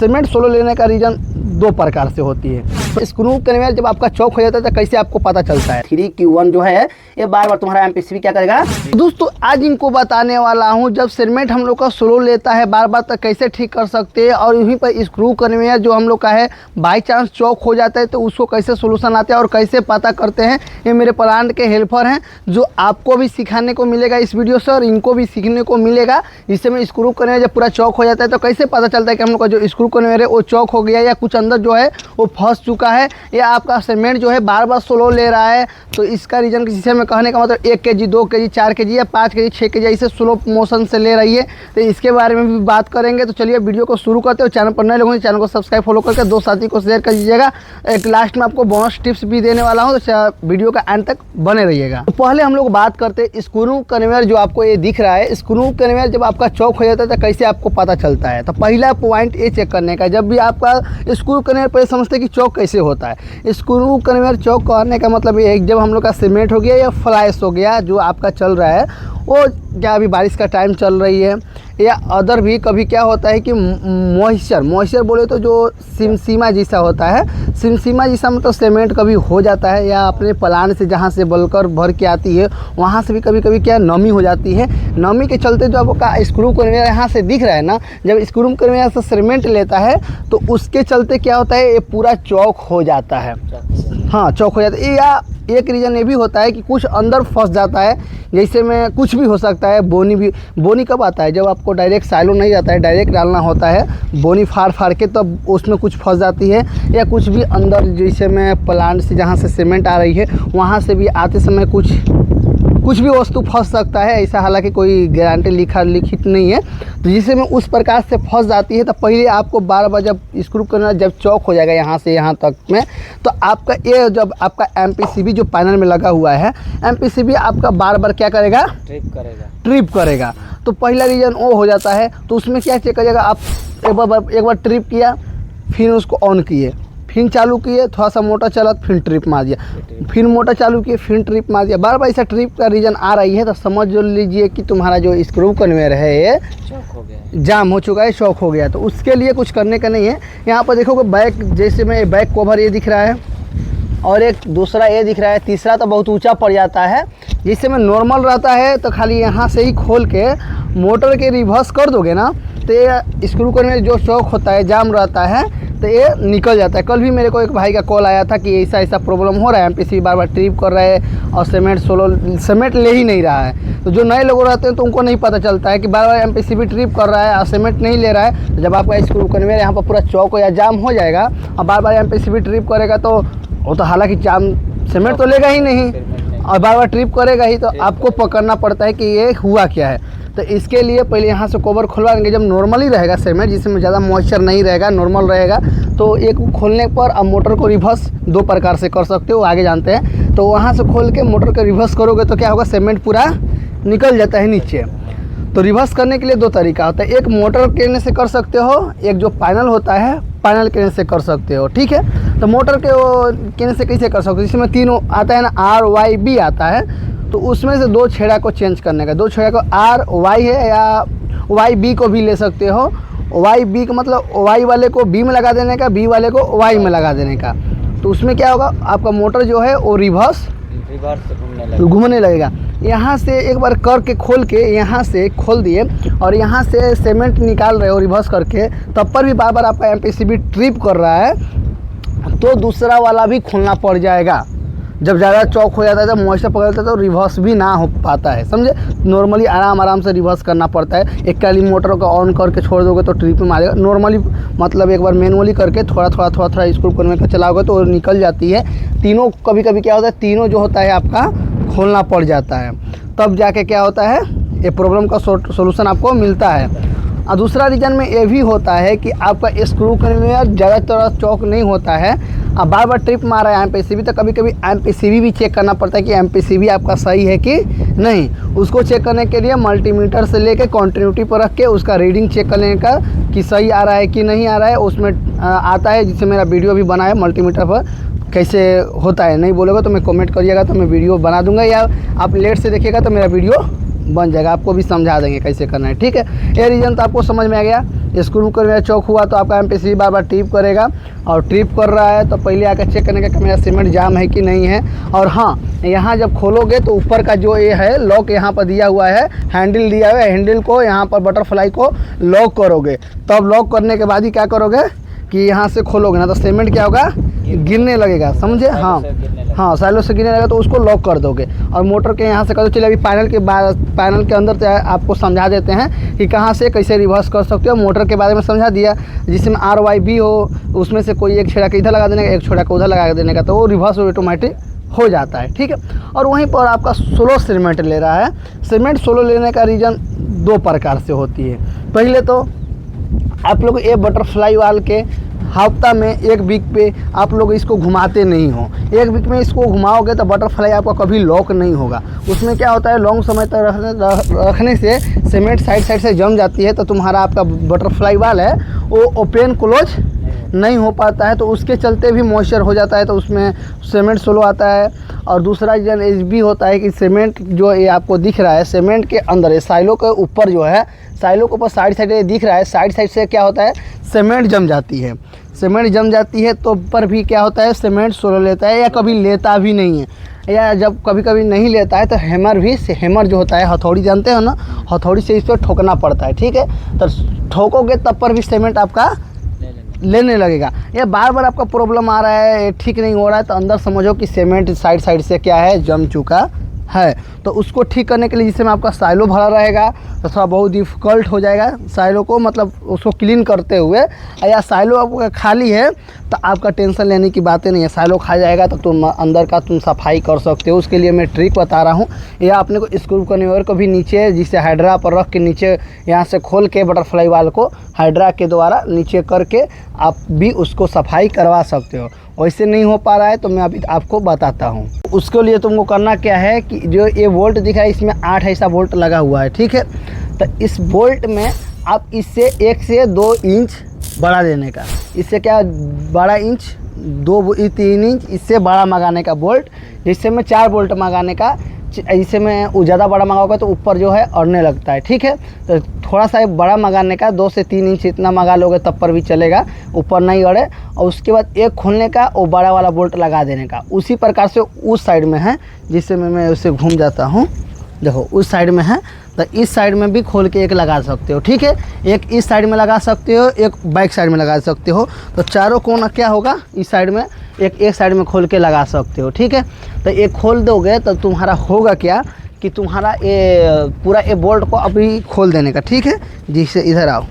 Cement solo लेने का reason दो प्रकार से होती है। स्क्रू कन्वेयर जब आपका चौक हो जाता है तो कैसे आपको पता चलता है 3Q1 जो है ये बार बार तुम्हारा एमपीसीबी क्या करेगा। दोस्तों आज इनको बताने वाला हूं जब सीमेंट हम लोग का स्लो लेता है बार बार तो कैसे ठीक कर सकते हैं, और यहीं पर स्क्रू कन्वेयर जो हम लोग का है बाई चांस चौक हो जाता है तो उसको कैसे सोल्यूशन आता है और कैसे पता करते हैं। ये मेरे प्लांट के हेल्पर हैं जो आपको भी सिखाने को मिलेगा इस वीडियो से और इनको भी सीखने को मिलेगा। जिससे में स्क्रू कन्वेयर जब पूरा चौक हो जाता है तो कैसे पता चलता है कि हम लोग का जो स्क्रू कन्वेयर है वो चौक हो गया या कुछ अंदर जो है वो फंस चुका है या आपका सीमेंट जो है बार बार स्लो ले रहा है। तो इसका रीज़न जिसे में कहने का मतलब 1 kg 2 kg 4 kg या 5 kg 6 kg ऐसे स्लो मोशन से ले रही है, तो इसके बारे में भी बात करेंगे। तो चलिए वीडियो को शुरू करते हो। चैनल पर नए लोगों चैनल को सब्सक्राइब फॉलो करके दो साथी को शेयर कर दीजिएगा। एक लास्ट में आपको बोनस टिप्स भी देने वाला हूँ, तो वीडियो का एंड तक बने रहिएगा। तो पहले हम लोग बात करते हैं स्क्रू कन्वेयर जो आपको ये दिख रहा है। स्क्रू कन्वेयर जब आपका चौक हो जाता है तो कैसे आपको पता चलता है। तो पहला पॉइंट ये चेक करने का, जब भी आपका स्क्रू कन्वेयर पहले समझते हैं कि चौक कैसे होता है। स्क्रू कन्वेयर चौक करने का मतलब ये है जब हम लोग का सीमेंट हो गया या फ्लाइस हो गया जो आपका चल रहा है वो, क्या अभी बारिश का टाइम चल रही है या अदर भी कभी क्या होता है कि मॉइस्चर बोले तो जो सिमसिमा जैसा होता है, सिमसिमा जैसा मतलब सीमेंट कभी हो जाता है या अपने प्लांट से जहाँ से बलकर भर के आती है वहाँ से भी कभी कभी क्या नमी हो जाती है। नमी के चलते जो आपका स्क्रू कन्वेयर यहाँ से दिख रहा है ना, जब स्क्रू कन्वेयर से सीमेंट लेता है तो उसके चलते क्या होता है ये पूरा चौक हो जाता है। हाँ चौक हो जाता है। या एक रीज़न ये भी होता है कि कुछ अंदर फंस जाता है, जैसे में कुछ भी हो सकता है। बोनी कब आता है जब आपको डायरेक्ट साइलो नहीं जाता है, डायरेक्ट डालना होता है बोनी फाड़ के, तब उसमें कुछ फंस जाती है। या कुछ भी अंदर जैसे में प्लांट से जहाँ से सीमेंट आ रही है वहाँ से भी आते समय कुछ भी वस्तु फंस सकता है। ऐसा हालांकि कोई गारंटी लिखित नहीं है, तो जिससे में उस प्रकार से फंस जाती है। तो पहले आपको बार बार जब स्क्रू करना जब चौक हो जाएगा यहाँ से यहाँ तक में, तो आपका ये जब आपका एमपीसीबी जो पैनल में लगा हुआ है एमपीसीबी आपका बार बार क्या करेगा, ट्रिप करेगा। तो पहला रीज़न वो हो जाता है। तो उसमें क्या चेक करिएगा, आप एक बार ट्रिप किया फिर उसको ऑन किए, फिर चालू किए, थोड़ा सा मोटर चला फिर ट्रिप मार दिया, फिर मोटर चालू किए फिर ट्रिप मार दिया, बार बार ऐसा ट्रिप का रीज़न आ रही है। तो समझ लीजिए कि तुम्हारा जो स्क्रू कन्वेयर है ये जाम हो चुका है, शॉक हो गया। तो उसके लिए कुछ करने का नहीं है। यहाँ पर देखोगे बैक, जैसे में बैक कवर ये दिख रहा है और एक दूसरा ये दिख रहा है, तीसरा तो बहुत ऊंचा पड़ जाता है। जिससे में नॉर्मल रहता है तो खाली यहाँ से ही खोल के मोटर के रिवर्स कर दोगे ना तो ये स्क्रू कन्वेयर जो चौक होता है जाम रहता है तो ये निकल जाता है। कल भी मेरे को एक भाई का कॉल आया था कि ऐसा प्रॉब्लम हो रहा है, एमपीसीबी बार बार ट्रिप कर रहा है और सीमेंट ले ही नहीं रहा है। तो जो नए लोग रहते हैं तो उनको नहीं पता चलता है कि बार बार एमपीसीबी ट्रिप कर रहा है और सीमेंट नहीं ले रहा है। तो जब आपका स्क्रू कन्वेयर यहाँ पर पूरा चौक या जाम हो जाएगा और बार बार एमपीसीबी ट्रिप करेगा तो वो तो हालांकि जाम सीमेंट तो लेगा ही नहीं और बार बार ट्रिप करेगा ही, तो आपको पकड़ना पड़ता है कि ये हुआ क्या है। तो इसके लिए पहले यहाँ से कवर खुलवाएंगे जब नॉर्मली रहेगा सीमेंट, जिसमें ज़्यादा मॉइस्चर नहीं रहेगा, नॉर्मल रहेगा। तो एक खोलने पर आप मोटर को रिवर्स दो प्रकार से कर सकते हो, आगे जानते हैं। तो वहाँ से खोल के मोटर को रिवर्स करोगे तो क्या होगा, सीमेंट पूरा निकल जाता है नीचे। तो रिवर्स करने के लिए दो तरीका होता है, एक मोटर केने से कर सकते हो, एक जो पैनल होता है पैनल केने से कर सकते हो। ठीक है, तो मोटर के केने से कैसे कर सकते हो, जिसमें तीनों आता है ना, RYB आता है। तो उसमें से दो छेड़ा को चेंज करने का, दो छेड़ा को RY है या YB को भी ले सकते हो। YB का मतलब Y वाले को B में लगा देने का, B वाले को Y में लगा देने का। तो उसमें क्या होगा, आपका मोटर जो है वो रिवर्स घूमने लगेगा। यहाँ से एक बार करके खोल के यहाँ से खोल दिए और यहाँ से सीमेंट निकाल रहे हो रिवर्स करके, तब पर भी बार बार आपका एमपीसीबी ट्रिप कर रहा है तो दूसरा वाला भी खोलना पड़ जाएगा। जब ज़्यादा चौक हो जाता है तो मॉइस्चर पकड़ता है तो रिवर्स भी ना हो पाता है, समझे। नॉर्मली आराम से रिवर्स करना पड़ता है। एक काली मोटर को ऑन करके छोड़ दोगे तो ट्रिप में मारेगा। नॉर्मली मतलब एक बार मैनुअली करके थोड़ा स्क्रू कन्वेयर का चलाओगे तो निकल जाती है। तीनों कभी कभी क्या होता है, तीनों जो होता है आपका खोलना पड़ जाता है, तब जाके क्या होता है ये प्रॉब्लम का सोल्यूशन आपको मिलता है। और दूसरा रीज़न में ये भी होता है कि आपका स्क्रू कन्वेयर ज़्यादातर चौक नहीं होता है और बार बार ट्रिप मार रहा है एमपीसीबी, तो कभी कभी एमपीसीबी भी चेक करना पड़ता है कि एमपीसीबी आपका सही है कि नहीं। उसको चेक करने के लिए मल्टीमीटर से लेके कंटिन्यूटी पर रख के उसका रीडिंग चेक करने का कि सही आ रहा है कि नहीं आ रहा है। उसमें आता है, जिससे मेरा वीडियो भी बना है मल्टीमीटर पर कैसे होता है। नहीं बोलोगे तो मैं कमेंट करिएगा तो मैं वीडियो बना दूंगा, या आप लेट से देखिएगा तो मेरा वीडियो बन जाएगा, आपको भी समझा देंगे कैसे करना है। ठीक है, ये रीज़न तो आपको समझ में आ गया। स्क्रू कन्वेयर चौक हुआ तो आपका एमपीसीबी बार बार ट्रिप करेगा, और ट्रिप कर रहा है तो पहले आकर चेक करने का कि मेरा सीमेंट जाम है कि नहीं है। और हाँ, यहाँ जब खोलोगे तो ऊपर का जो ये है लॉक यहाँ पर दिया हुआ है, हैंडल दिया हुआ है, हैंडल को यहाँ पर बटरफ्लाई को लॉक करोगे। तब लॉक करने के बाद ही क्या करोगे कि यहाँ से खोलोगे ना तो सीमेंट क्या होगा, गिरने लगेगा, समझे। हाँ, साइलो से गिरने लगेगा तो उसको लॉक कर दोगे। और मोटर के यहाँ से कर दो। चलिए अभी पैनल के अंदर आपको समझा देते हैं कि कहाँ से कैसे रिवर्स कर सकते हो। मोटर के बारे में समझा दिया, जिसमें RYB हो उसमें से कोई एक छेड़ा के इधर लगा देने का, एक छेड़ा को उधर लगा देने का, तो वो रिवर्स ऑटोमेटिक हो जाता है, ठीक है। और वहीं पर आपका सोलो सीमेंट ले रहा है। सीमेंट सोलो लेने का रीज़न 2 प्रकार से होती है। पहले तो आप लोग ये बटरफ्लाई वाल के हफ्ता में 1 वीक पे आप लोग इसको घुमाते नहीं हो। 1 वीक में इसको घुमाओगे तो बटरफ्लाई आपका कभी लॉक नहीं होगा। उसमें क्या होता है, लॉन्ग समय तक रखने से सीमेंट साइड से जम जाती है, तो तुम्हारा आपका बटरफ्लाई वाल है वो ओपन क्लोज नहीं हो पाता है, तो उसके चलते भी मॉइस्चर हो जाता है, तो उसमें सीमेंट स्लो आता है। और दूसरा रीज़न ये भी होता है कि सीमेंट जो ये आपको दिख रहा है, सीमेंट के अंदर है, साइलो के ऊपर जो है, साइलो के ऊपर साइड दिख रहा है, साइड से क्या होता है, सीमेंट जम जाती है। सीमेंट जम जाती है तो पर भी क्या होता है, सीमेंट सोलो लेता है या कभी लेता भी नहीं है, या जब कभी कभी नहीं लेता है तो हैमर जो होता है, हथौड़ी जानते हो ना, हथौड़ी से इस पर ठोकना पड़ता है, ठीक है। तो ठोकोगे तब पर भी सीमेंट आपका लेने लगेगा। ये बार बार आपका प्रॉब्लम आ रहा है, ठीक नहीं हो रहा है, तो अंदर समझो कि सीमेंट साइड से क्या है, जम चुका है। तो उसको ठीक करने के लिए जिसमें आपका साइलो भरा रहेगा तो थोड़ा बहुत डिफ़िकल्ट हो जाएगा साइलो को, मतलब उसको क्लीन करते हुए। या साइलो आपका खाली है तो आपका टेंशन लेने की बातें नहीं है, साइलो खा जाएगा तो तुम अंदर का सफाई कर सकते हो। उसके लिए मैं ट्रिक बता रहा हूँ। या अपने को स्क्रू कन्वेयर को भी नीचे, जिसे हाइड्रा पर रख के नीचे यहाँ से खोल के बटरफ्लाई वाल को हाइड्रा के द्वारा नीचे करके आप भी उसको सफाई करवा सकते हो। वैसे नहीं हो पा रहा है तो मैं अभी आपको बताता हूँ। उसके लिए तुमको करना क्या है कि जो ये बोल्ट दिखा है इसमें 8 ऐसा बोल्ट लगा हुआ है, ठीक है। तो इस बोल्ट में आप इससे 1 से 2 इंच बड़ा देने का, इससे क्या बड़ा इंच 2-3 इंच इससे बड़ा मंगाने का बोल्ट, जिससे मैं 4 बोल्ट मंगाने का। ऐसे में ज़्यादा बड़ा मंगाओगे तो ऊपर जो है अड़ने लगता है, ठीक है। तो थोड़ा सा बड़ा मंगाने का 2 से 3 इंच इतना मंगा लोगे तब पर भी चलेगा, ऊपर नहीं अड़े। और उसके बाद एक खोलने का और बड़ा वाला बोल्ट लगा देने का। उसी प्रकार से उस साइड में है, जिससे मैं उससे घूम जाता हूँ, देखो उस साइड में है, तो इस साइड में भी खोल के एक लगा सकते हो, ठीक है। एक इस साइड में लगा सकते हो, एक बैक साइड में लगा सकते हो। तो चारों कोना क्या होगा, इस साइड में एक साइड में खोल के लगा सकते हो, ठीक है। तो एक खोल दोगे तो तुम्हारा होगा क्या कि तुम्हारा ये पूरा ये बोल्ट को अभी खोल देने का, ठीक है। जिससे इधर आओ,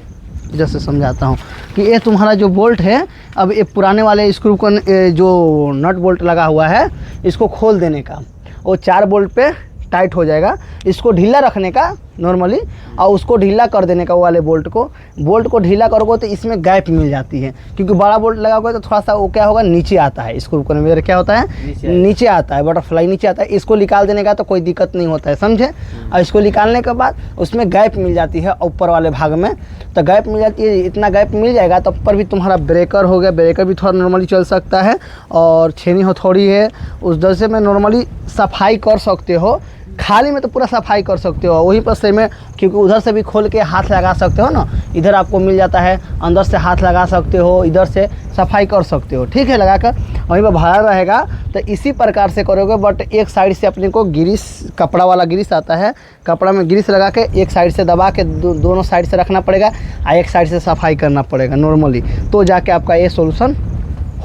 इधर से समझाता हूँ कि ये तुम्हारा जो बोल्ट है, अब ये पुराने वाले स्क्रू को जो नट बोल्ट लगा हुआ है इसको खोल देने का, वो 4 बोल्ट पे टाइट हो जाएगा। इसको ढीला रखने का नॉर्मली, और उसको ढीला कर देने का, वो वाले बोल्ट को ढीला करोगे तो इसमें गैप मिल जाती है। क्योंकि बड़ा बोल्ट लगाओगे तो थोड़ा सा वो क्या होगा, नीचे आता है, स्क्रू कन्वेयर क्या होता है, नीचे आता है, बटरफ्लाई नीचे आता है। इसको निकाल देने का तो कोई दिक्कत नहीं होता है, समझे। और इसको निकालने के बाद उसमें गैप मिल जाती है ऊपर वाले भाग में, तो गैप मिल जाती है। इतना गैप मिल जाएगा तो ऊपर भी तुम्हारा ब्रेकर हो गया, ब्रेकर भी थोड़ा नॉर्मली चल सकता है। और छेनी हथौड़ी है, उस दर से में नॉर्मली सफाई कर सकते हो। खाली में तो पूरा सफाई कर सकते हो, वहीं पर से में, क्योंकि उधर से भी खोल के हाथ लगा सकते हो ना, इधर आपको मिल जाता है, अंदर से हाथ लगा सकते हो, इधर से सफाई कर सकते हो, ठीक है। लगाकर वहीं पर भरा रहेगा। तो इसी प्रकार से करोगे, बट एक साइड से अपने को ग्रीस, कपड़ा वाला ग्रीस आता है, कपड़ा में ग्रीस लगा के एक साइड से दबा के दोनों साइड से रखना पड़ेगा, और एक साइड से सफाई करना पड़ेगा नॉर्मली, तो जाके आपका ये सोल्यूशन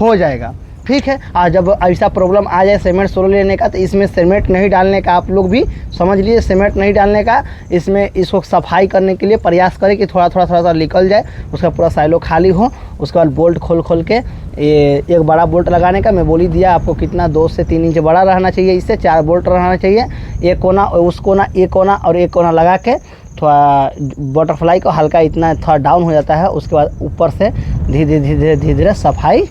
हो जाएगा, ठीक है। और जब ऐसा प्रॉब्लम आ जाए सीमेंट सोलो लेने का, तो इसमें सीमेंट नहीं डालने का, आप लोग भी समझ लीजिए, सीमेंट नहीं डालने का। इसमें इसको सफाई करने के लिए प्रयास करें कि थोड़ा थोड़ा निकल जाए, उसका पूरा साइलो खाली हो। उसके बाद बोल्ट खोल के ये एक बड़ा बोल्ट लगाने का, मैं बोल ही दिया आपको कितना, 2 से 3 इंच बड़ा रहना चाहिए, इससे 4 बोल्ट रहना चाहिए। एक कोना, उस कोना, एक कोना और एक कोना लगा के थोड़ा बटरफ्लाई को हल्का इतना थोड़ा डाउन हो जाता है। उसके बाद ऊपर से धीरे धीरे सफाई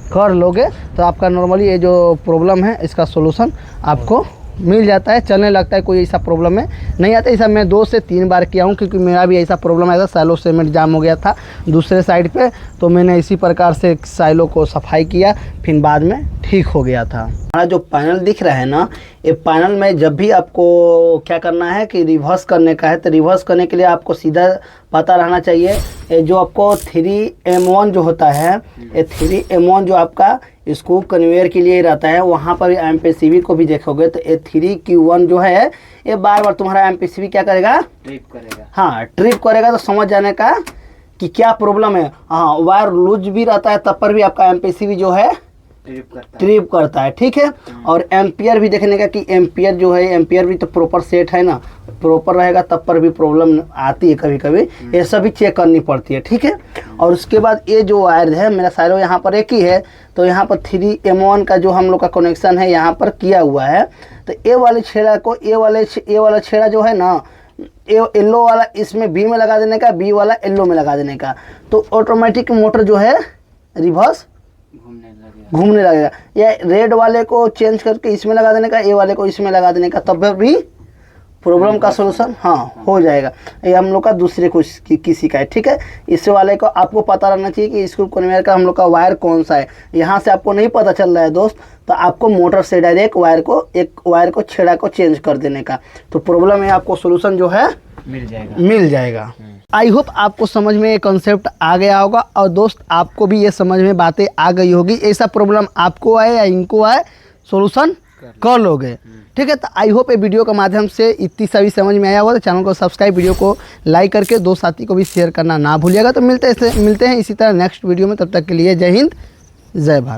कर लोगे तो आपका नॉर्मली ये जो प्रॉब्लम है इसका सॉल्यूशन आपको मिल जाता है, चलने लगता है, कोई ऐसा प्रॉब्लम है नहीं आता। ऐसा मैं 2 से 3 बार किया हूँ, क्योंकि मेरा भी ऐसा प्रॉब्लम आया था, साइलो सीमेंट जाम हो गया था दूसरे साइड पे, तो मैंने इसी प्रकार से साइलो को सफाई किया, फिर बाद में ठीक हो गया था। हमारा जो पैनल दिख रहा है ना, ये पैनल में जब भी आपको क्या करना है कि रिवर्स करने का है, तो रिवर्स करने के लिए आपको सीधा पता रहना चाहिए। ये जो आपको 3M1 जो होता है, ये 3M1 जो आपका स्क्रू कन्वेयर के लिए रहता है, वहाँ पर MPCV को भी देखोगे तो ये 3Q1 जो है ये बार बार तुम्हारा MPCV क्या करेगा, ट्रिप करेगा। हाँ ट्रिप करेगा, तो समझ जाने का कि क्या प्रॉब्लम है। हाँ वायर लूज भी रहता है तब पर भी आपका MPCV जो है ट्रिप करता है, ठीक है। और एम्पियर भी देखने का कि एम्पियर जो है, एम्पियर भी तो प्रॉपर सेट है ना, प्रॉपर रहेगा तब पर भी प्रॉब्लम आती है कभी कभी, ये सभी चेक करनी पड़ती है, ठीक है। और उसके बाद ये जो वायर है, मेरा साइलो यहाँ पर एक ही है, तो यहाँ पर 3M1 का जो हम लोग का कनेक्शन है यहाँ पर किया हुआ है। तो ए वाले छेड़ा को ए वाला छेड़ा जो है ना, येलो वाला इसमें बी में लगा देने का, बी वाला येलो में लगा देने का, तो ऑटोमेटिक मोटर जो है रिवर्स घूमने लगेगा। या रेड वाले को चेंज करके इसमें लगा देने का, ए वाले को इसमें लगा देने का, तब भी प्रॉब्लम का सोल्यूशन हाँ हो जाएगा। ये हम लोग का दूसरे को किसी का है, ठीक है। इस वाले को आपको पता रहना चाहिए कि स्क्रू कन्वेयर का हम लोग का वायर कौन सा है। यहाँ से आपको नहीं पता चल रहा है दोस्त, तो आपको मोटर से डायरेक्ट एक वायर को छेड़ा को चेंज कर देने का, तो प्रॉब्लम है आपको सोल्यूशन जो है मिल जाएगा। आई होप आपको समझ में ये कॉन्सेप्ट आ गया होगा, और दोस्त आपको भी ये समझ में बातें आ गई होगी। ऐसा प्रॉब्लम आपको आए या इनको आए, सोल्यूशन कर लोगे, ठीक है। तो आई होप ये वीडियो के माध्यम से इतनी सभी समझ में आया होगा। तो चैनल को सब्सक्राइब, वीडियो को लाइक करके 2 साथी को भी शेयर करना ना भूलिएगा। तो मिलते हैं इसी तरह नेक्स्ट वीडियो में, तब तक के लिए जय हिंद, जय भारत।